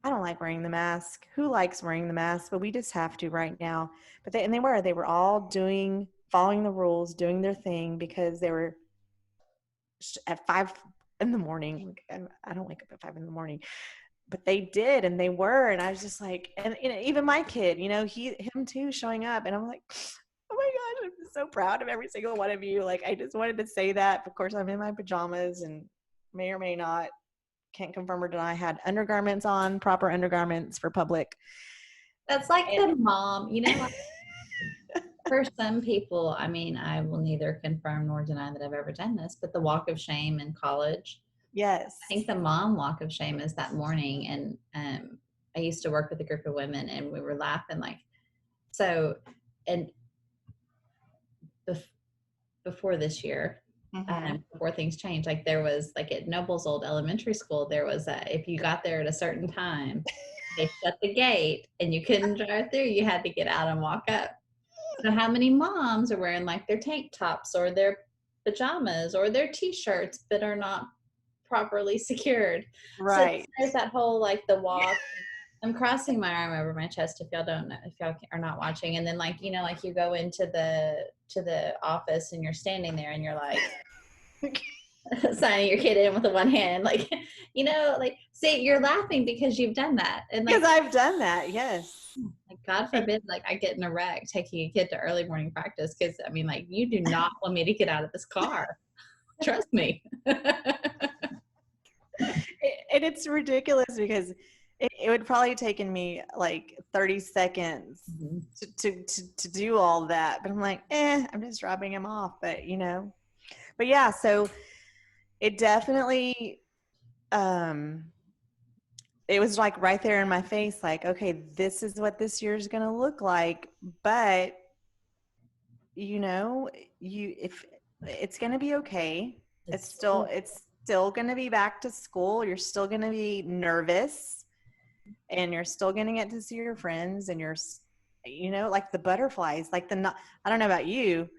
don't like wearing the mask. Who likes wearing the mask? But we just have to right now. But they were all following the rules, doing their thing, because they were at 5 in the morning. I don't wake up at 5 in the morning, but they did, and they were, and I was just like, and even my kid, him too, showing up, and I'm like, oh my gosh, I'm so proud of every single one of you. Like, I just wanted to say that. Of course, I'm in my pajamas, and may or may not, can't confirm or deny, had undergarments on, proper undergarments for public. That's like the mom, for some people, I mean, I will neither confirm nor deny that I've ever done this, but the walk of shame in college. Yes. I think the mom walk of shame is that morning. And I used to work with a group of women, and we were laughing and before this year, before things changed, like there was, like at Noble's old elementary school, there was if you got there at a certain time, they shut the gate and you couldn't drive through. You had to get out and walk up. So how many moms are wearing like their tank tops or their pajamas or their t-shirts that are not properly secured? Right. So there's that whole, like, the walk. I'm crossing my arm over my chest if y'all don't know, if y'all are not watching. And then, like, like you go into the office and you're standing there and you're like signing your kid in with the one hand, like, like, see, you're laughing because you've done that. And like, because I've done that. Yes. Like, God forbid, like, I get in a wreck taking a kid to early morning practice, because I mean, like, you do not want me to get out of this car. Trust me. And it's ridiculous, because it would probably taken me like 30 seconds Mm-hmm. to do all that. But I'm like, I'm just dropping him off. But, but yeah, so it definitely, it was like right there in my face, like, okay, this is what this year is going to look like. But, if it's going to be okay, it's still going to be back to school. You're still going to be nervous, and you're still going to get to see your friends, and you're, like the butterflies, like I don't know about you,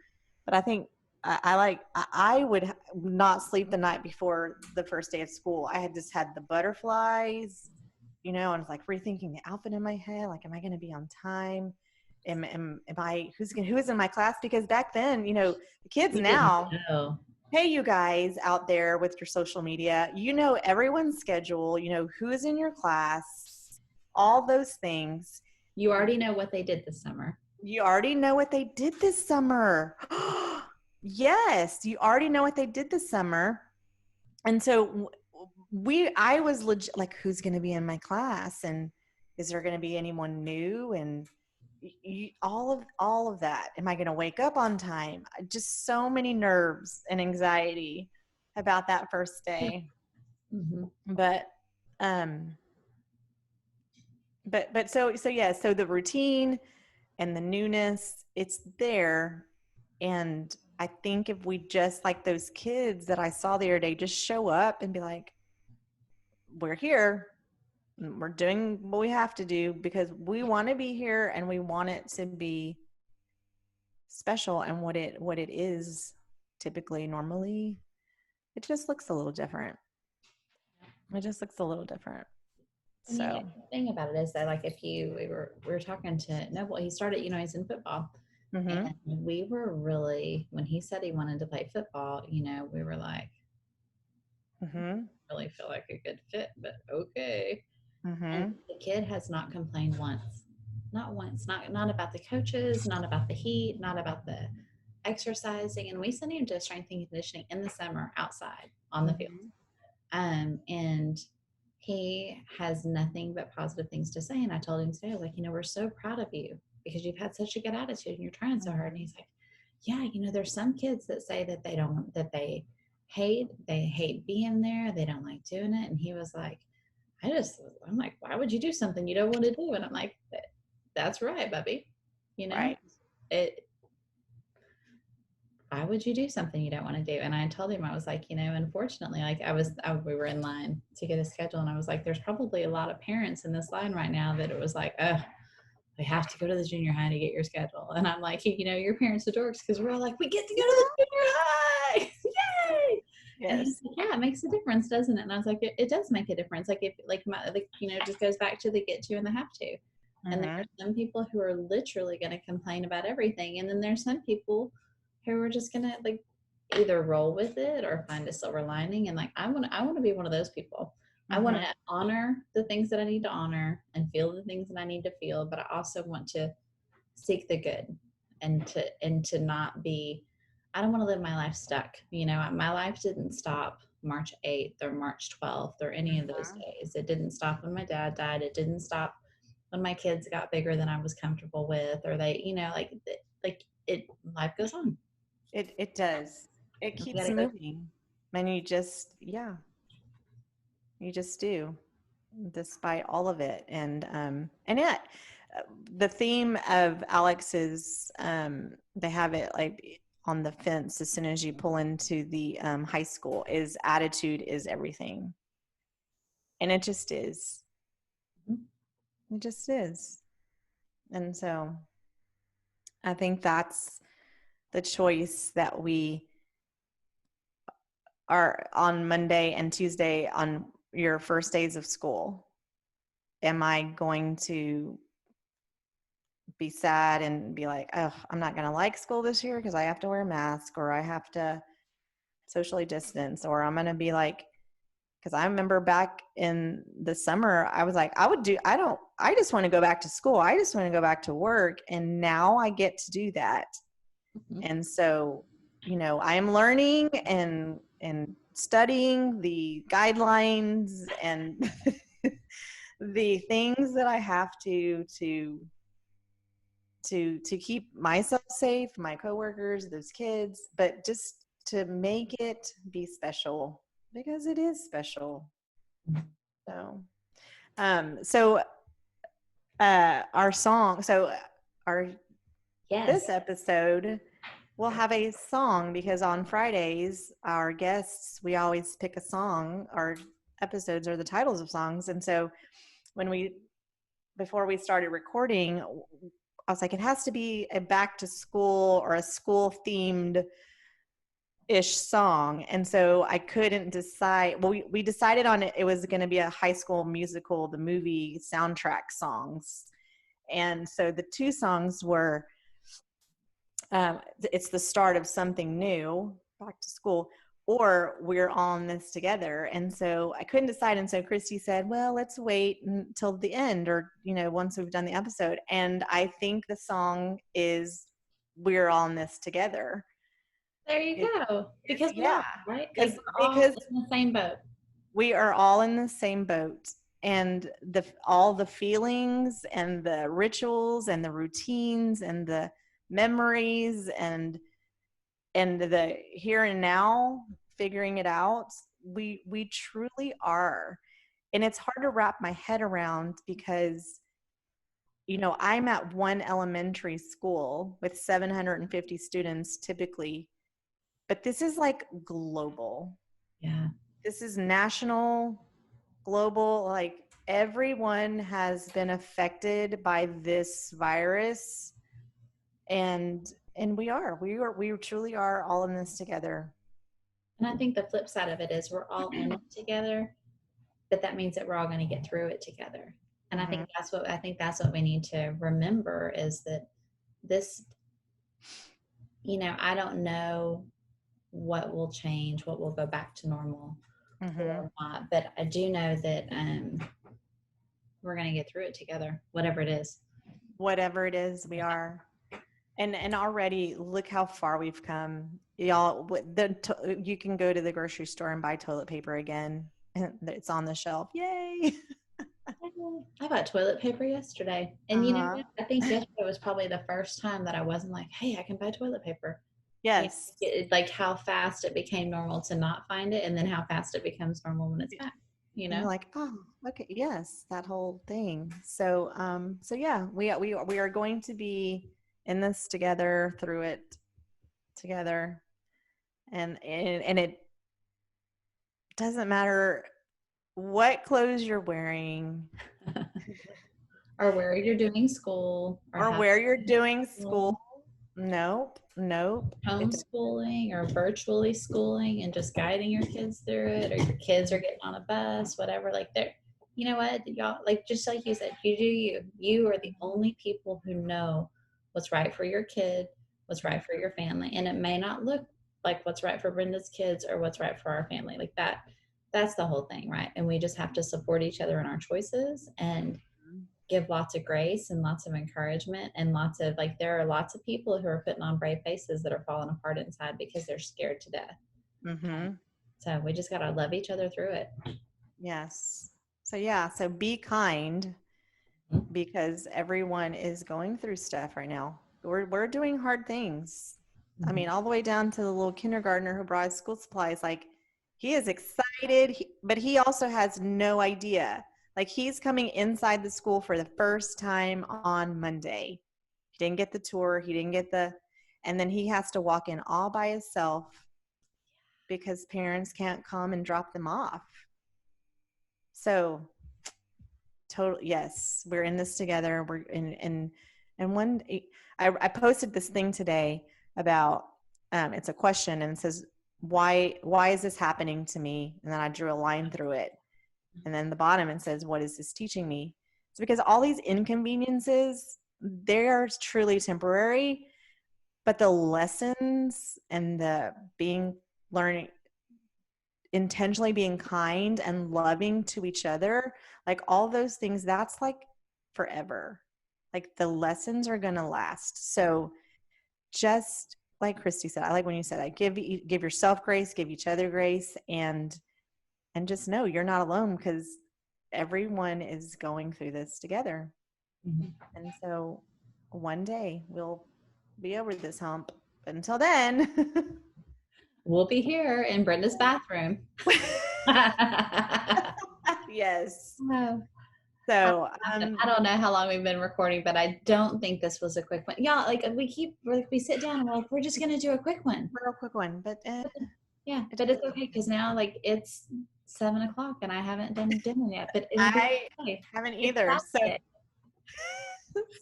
but I think I would not sleep the night before the first day of school. I had just had the butterflies, and I was like rethinking the outfit in my head. Like, am I going to be on time? Am I, who is in my class? Because back then, the kids now, hey, you guys out there with your social media, everyone's schedule, who is in your class, all those things. You already know what they did this summer. You already know what they did this summer. Yes, you already know what they did this summer. And so I was legit like, who's going to be in my class? And is there going to be anyone new? And all of that. Am I going to wake up on time? Just so many nerves and anxiety about that first day. Mm-hmm. But so the routine and the newness, it's there, and I think if we just, like those kids that I saw the other day, just show up and be like, we're here, we're doing what we have to do because we want to be here and we want it to be special. And what it is typically, normally, it just looks a little different. It just looks a little different. And you know, So, the thing about it is that, like, if we were talking to Noble, he started, he's in football, mm-hmm, and we were really, when he said he wanted to play football, we were like, mm-hmm, really feel like a good fit, but okay. And mm-hmm, the kid has not complained once, not once, not about the coaches, not about the heat, not about the exercising. And we sent him to strength and conditioning in the summer outside on the field. mm-hmm. And he has nothing but positive things to say. And I told him today, I was like, we're so proud of you because you've had such a good attitude and you're trying so hard. And he's like, yeah, there's some kids that say that they hate being there. They don't like doing it. And he was like, I'm like, why would you do something you don't want to do? And I'm like, that's right, Bubby. You know, Right. it, why would you do something you don't want to do? And I told him, I was like, unfortunately, like we were in line to get a schedule, and I was like, there's probably a lot of parents in this line right now that it was like, we have to go to the junior high to get your schedule. And I'm like, your parents are dorks because we're all like, we get to go to the junior high. Yay! And he's Yes. like, yeah, it makes a difference, doesn't it? And I was like, it does make a difference. Like if it just goes back to the get to and the have to. And there Mm-hmm. are some people who are literally going to complain about everything. And then there's some people who are just going to like either roll with it or find a silver lining. And like, I want to be one of those people. I want Mm-hmm. to honor the things that I need to honor and feel the things that I need to feel, but I also want to seek the good and to not be, I don't want to live my life stuck. My life didn't stop March 8th or March 12th or any of those days. It didn't stop when my dad died. It didn't stop when my kids got bigger than I was comfortable with, or they, life goes on. It does. It We keeps gotta go. moving. And you just do, despite all of it. And yet, the theme of Alex's, they have it like on the fence as soon as you pull into the high school, is attitude is everything. And it just is. It just is. And so I think that's the choice that we are on Monday and Tuesday on your first days of school. Am I going to be sad and be like, oh, I'm not going to like school this year because I have to wear a mask or I have to socially distance? Or I'm going to be like, because I remember back in the summer, I was like, I just want to go back to school. I just want to go back to work. And now I get to do that. Mm-hmm. And so, I am learning and studying the guidelines and the things that I have to keep myself safe, my coworkers, those kids, but just to make it be special because it is special. So, so our song, so our Yes. this episode we'll have a song because on Fridays, our guests, we always pick a song. Our episodes are the titles of songs. And so before we started recording, I was like, it has to be a back to school or a school themed ish song. And so I couldn't decide. Well, we decided on it. It was going to be a High School Musical, the movie soundtrack songs. And so the two songs were, it's the start of something new, back to school, or we're all in this together. And so I couldn't decide. And so Christy said, well, let's wait until the end or, once we've done the episode. And I think the song is We're All in This Together. There you go. Because we yeah, are, right? Like we're all because in the same boat. we are all in the same boat. And all the feelings and the rituals and the routines and the memories and the here and now, figuring it out, we truly are. And it's hard to wrap my head around because I'm at one elementary school with 750 students typically, but this is like global. Yeah. This is national, global, like everyone has been affected by this virus, and we truly are all in this together. And I think the flip side of it is we're all in it together, but that means that we're all going to get through it together. And Mm-hmm. I think that's what we need to remember is that this, I don't know what will change, what will go back to normal Mm-hmm. or not, but I do know that we're going to get through it together, whatever it is. Whatever it is, we are. And already look how far we've come, y'all. You can go to the grocery store and buy toilet paper again, and it's on the shelf. Yay! I bought toilet paper yesterday. And you know Uh-huh. what? I think yesterday was probably the first time that I wasn't like, hey, I can buy toilet paper. Yes. Like how fast it became normal to not find it, and then how fast it becomes normal when it's back, And you're like, oh, okay, yes, that whole thing. So yeah, we are going to be in this together, through it together, and it doesn't matter what clothes you're wearing Or where you're doing school, or or how where you're doing school. school, Nope. homeschooling, or virtually schooling, and just guiding your kids through it, or your kids are getting on a bus, whatever. Like they're, you know what, y'all, like just like you said, you do you. You are the only people who know what's right for your kid, what's right for your family, and it may not look like what's right for Brenda's kids or what's right for our family. Like that. That's the whole thing, right? And we just have to support each other in our choices and give lots of grace and lots of encouragement and lots of like there are lots of people who are putting on brave faces that are falling apart inside because they're scared to death. Mm-hmm. So we just got to love each other through it. Yes. So yeah, so be kind, because everyone is going through stuff right now. We're doing hard things. I mean, all the way down to the little kindergartner who brought his school supplies. Like, he is excited, but he also has no idea. Like, he's coming inside the school for the first time on Monday. He didn't get the tour. He didn't get and then he has to walk in all by himself because parents can't come and drop them off. So, total, yes, we're in this together. We're in, and one, I posted this thing today about, it's a question, and it says, why is this happening to me? And then I drew a line through it. And then the bottom, it says, what is this teaching me? It's because all these inconveniences, they are truly temporary, but the lessons and the learning, intentionally being kind and loving to each other, like all those things, that's like forever. Like the lessons are going to last. So just like Christy said, I like when you said, I give yourself grace, give each other grace, and just know you're not alone, because everyone is going through this together. Mm-hmm. And so one day we'll be over this hump. But until then, We'll be here in Brenda's bathroom. yes. Oh. So I don't know how long we've been recording, but I don't think this was a quick one. Yeah, like we sit down and we're just gonna do a quick one. real quick one, but yeah, but it's okay because now like it's 7:00 and I haven't done dinner yet. But I okay. haven't either.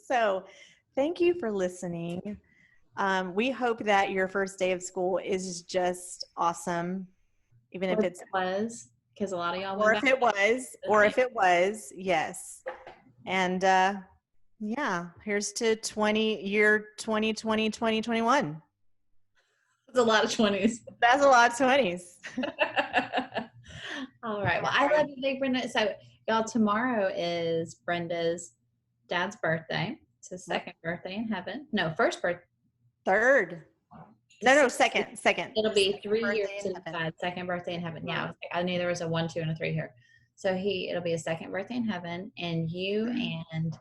So thank you for listening. We hope that your first day of school is just awesome, even if it was, because a lot of y'all or if it was, yes. And yeah, here's to 2020, 2021. It's a lot of 20s. That's a lot of 20s. All right. Well, I love you, Big Brenda. So y'all, tomorrow is Brenda's dad's birthday. It's his second birthday in heaven. No, first birthday. Third. No, second. It'll be 3 years inside. Second birthday in heaven. Yeah, I knew there was a 1, 2, and a 3 here. So it'll be his second birthday in heaven, and you and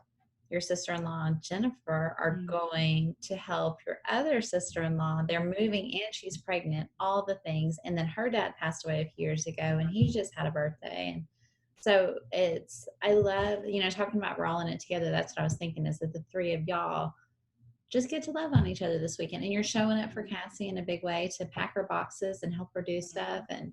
your sister-in-law Jennifer are going to help your other sister-in-law. They're moving, and she's pregnant. All the things, and then her dad passed away a few years ago, and he just had a birthday, and so I love talking about we're all in it together. That's what I was thinking, is that the three of y'all just get to love on each other this weekend. And you're showing up for Cassie in a big way to pack her boxes and help her do stuff and,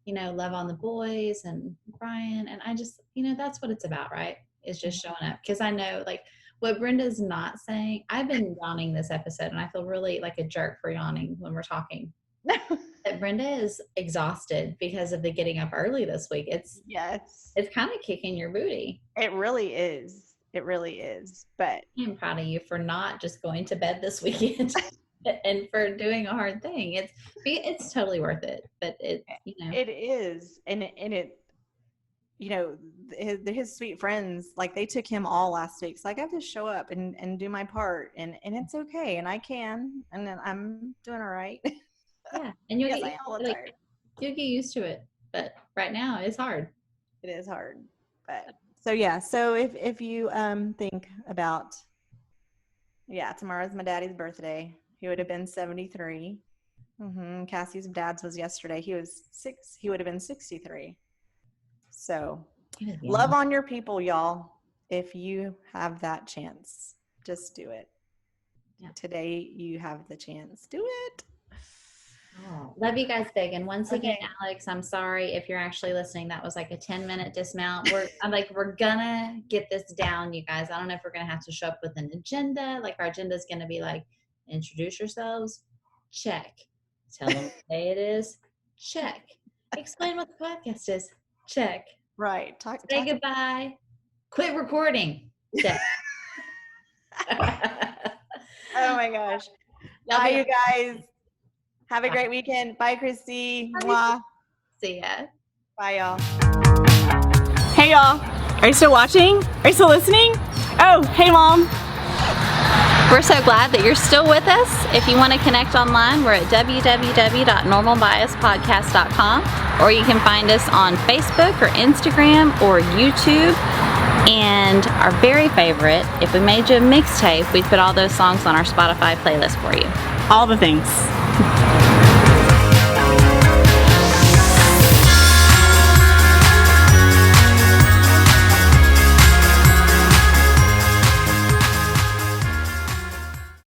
love on the boys and Brian. And I just, that's what it's about, right? It's just showing up. Because I know, like, what Brenda's not saying, I've been yawning this episode, and I feel really like a jerk for yawning when we're talking. That Brenda is exhausted because of the getting up early this week. It's kind of kicking your booty. It really is. It really is. But I'm proud of you for not just going to bed this weekend and for doing a hard thing. It's totally worth it. But it is. And his sweet friends, like, they took him all last week. So, like, I have to show up and do my part, and it's okay, and I can, and then I'm doing all right. Yeah, and you'll get used to it. But right now, it's hard. It is hard. But so yeah. So if you think about, tomorrow's my daddy's birthday. He would have been 73. Cassie's dad's was yesterday. He was 6. He would have been 63. So love on your people, y'all. If you have that chance, just do it. Yeah. Today you have the chance. Do it. Oh, love you guys big. And once again, Alex, I'm sorry if you're actually listening. That was like a 10-minute dismount. We're gonna get this down, you guys. I don't know if we're gonna have to show up with an agenda. Like, our agenda is gonna be like, introduce yourselves, check. Tell them what day it is, check. Explain what the podcast is, check. Right. Say goodbye. Quit recording. Check. Oh my gosh. Bye, you guys. Have a great weekend. Bye, Christy. Mwah. See ya. Bye, y'all. Hey, y'all. Are you still watching? Are you still listening? Oh, hey, Mom. We're so glad that you're still with us. If you want to connect online, we're at www.normalbiaspodcast.com, or you can find us on Facebook or Instagram or YouTube. And our very favorite, if we made you a mixtape, we'd put all those songs on our Spotify playlist for you. All the things.